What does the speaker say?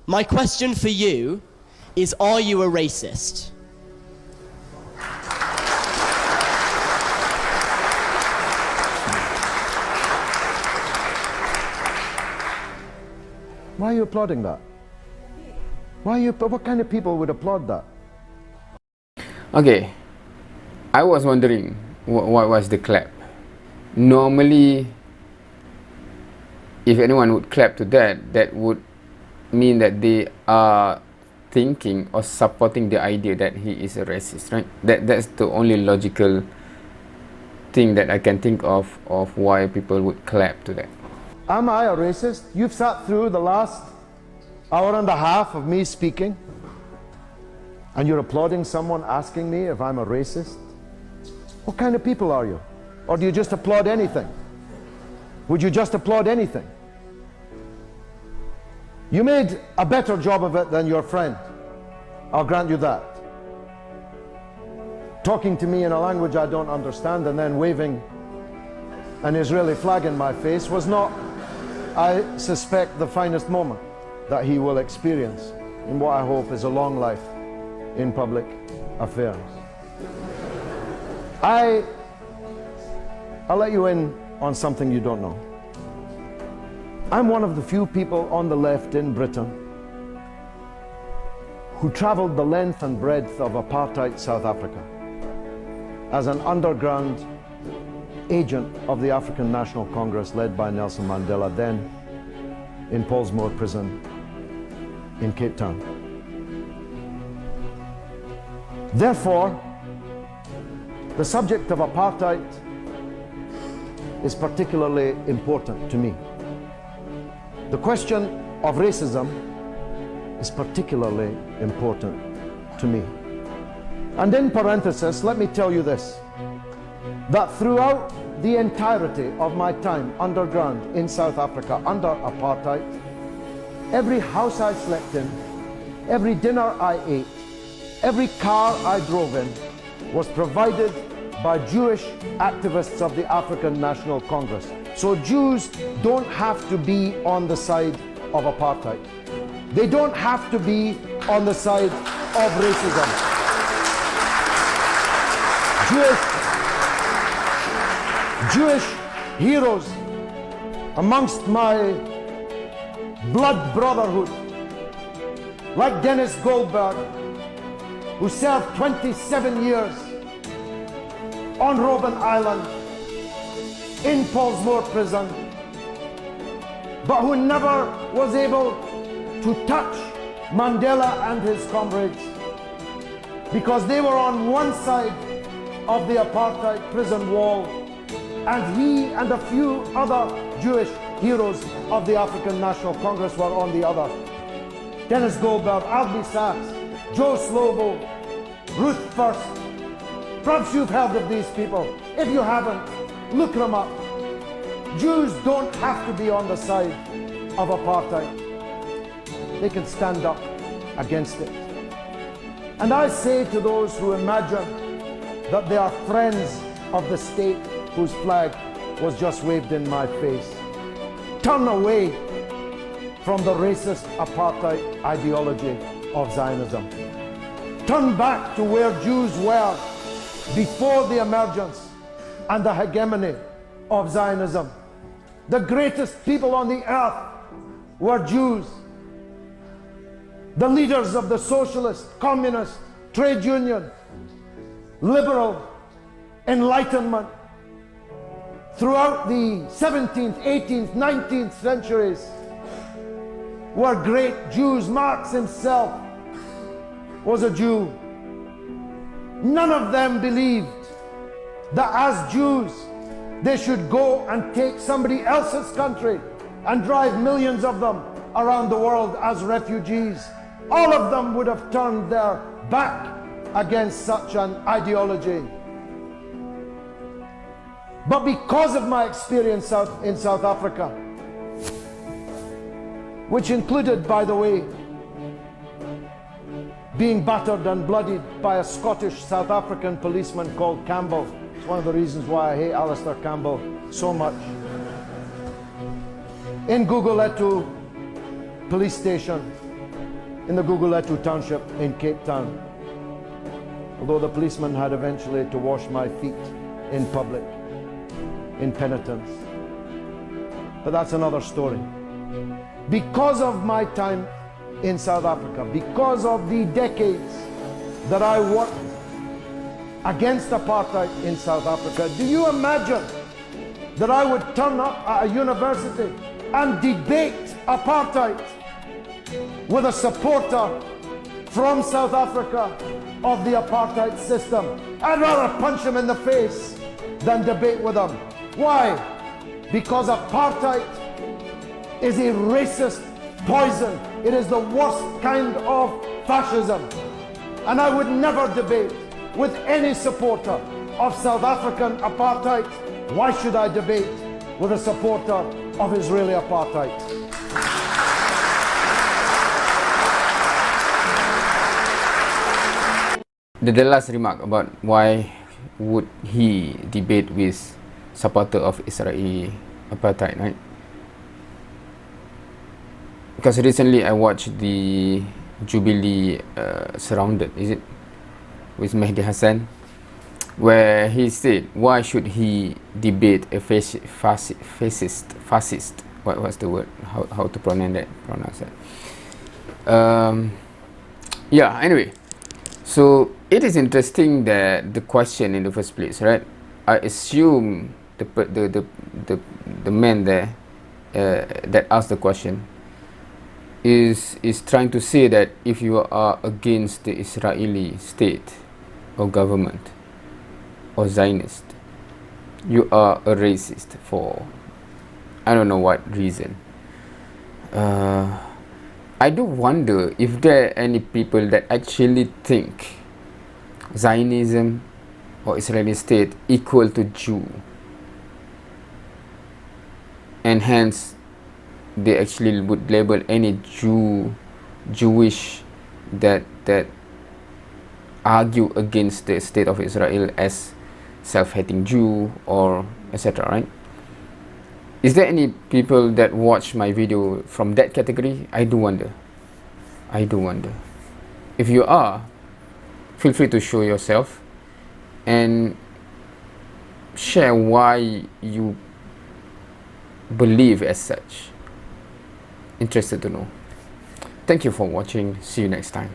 My question for you is, are you a racist? Why are you applauding that? What kind of people would applaud that? Okay, I was wondering what was the clap. Normally, if anyone would clap to that, that would mean that they are thinking or supporting the idea that he is a racist, right? That's the only logical thing that I can think of why people would clap to that. Am I a racist? You've sat through the last hour and a half of me speaking, and you're applauding someone asking me if I'm a racist? What kind of people are you? Or do you just applaud anything? Would you just applaud anything? You made a better job of it than your friend. I'll grant you that. Talking to me in a language I don't understand and then waving an Israeli flag in my face was not, I suspect, the finest moment that he will experience in what I hope is a long life in public affairs. I'll let you in on something you don't know. I'm one of the few people on the left in Britain who traveled the length and breadth of apartheid South Africa as an underground agent of the African National Congress led by Nelson Mandela, then in Pollsmoor prison in Cape Town. Therefore, the subject of apartheid is particularly important to me. The question of racism is particularly important to me. And in parenthesis, let me tell you this, that throughout the entirety of my time underground in South Africa under apartheid, every house I slept in, every dinner I ate, every car I drove in was provided by Jewish activists of the African National Congress. So Jews don't have to be on the side of apartheid. They don't have to be on the side of racism. Jewish heroes amongst my blood brotherhood, like Dennis Goldberg, who served 27 years on Robben Island in Pollsmoor prison, but who never was able to touch Mandela and his comrades because they were on one side of the apartheid prison wall and he and a few other Jewish heroes of the African National Congress were on the other. Dennis Goldberg, Albie Sachs, Joe Slovo, Ruth First. Perhaps you've heard of these people. If you haven't, look them up. Jews don't have to be on the side of apartheid. They can stand up against it. And I say to those who imagine that they are friends of the state whose flag was just waved in my face, turn away from the racist apartheid ideology of Zionism. Turn back to where Jews were before the emergence and the hegemony of Zionism. The greatest people on the earth were Jews. The leaders of the socialist, communist, trade union, liberal, enlightenment throughout the 17th, 18th, 19th centuries were great Jews. Marx himself was a Jew. None of them believed that as Jews they should go and take somebody else's country and drive millions of them around the world as refugees. All of them would have turned their back against such an ideology. But because of my experience in South Africa, which included, by the way, being battered and bloodied by a Scottish South African policeman called Campbell. It's one of the reasons why I hate Alistair Campbell so much. In Guguletu police station, in the Guguletu township in Cape Town. Although the policeman had eventually to wash my feet in public, in penitence. But that's another story. Because of my time in South Africa, because of the decades that I worked against apartheid in South Africa, do you imagine that I would turn up at a university and debate apartheid with a supporter from South Africa of the apartheid system? I'd rather punch him in the face than debate with him. Why? Because apartheid is a racist poison. It is the worst kind of fascism. And I would never debate with any supporter of South African apartheid. Why should I debate with a supporter of Israeli apartheid? The last remark about why would he debate with supporter of Israeli apartheid, right? Because recently I watched the Jubilee Surrounded, is it? With Mehdi Hassan, where he said, why should he debate a fascist, what's the word, how to pronounce that? Yeah, anyway, so it is interesting that the question in the first place, right? I assume the man there that asked the question is trying to say that if you are against the Israeli state or government or Zionist, you are a racist for I don't know what reason. I do wonder if there are any people that actually think Zionism or Israeli state equal to Jew, and hence they actually would label any Jewish that argue against the state of Israel as self-hating Jew or etc., right? Is there any people that watch my video from that category? I do wonder. If you are, feel free to show yourself and share why you believe as such. Interested to know. Thank you for watching. See you next time.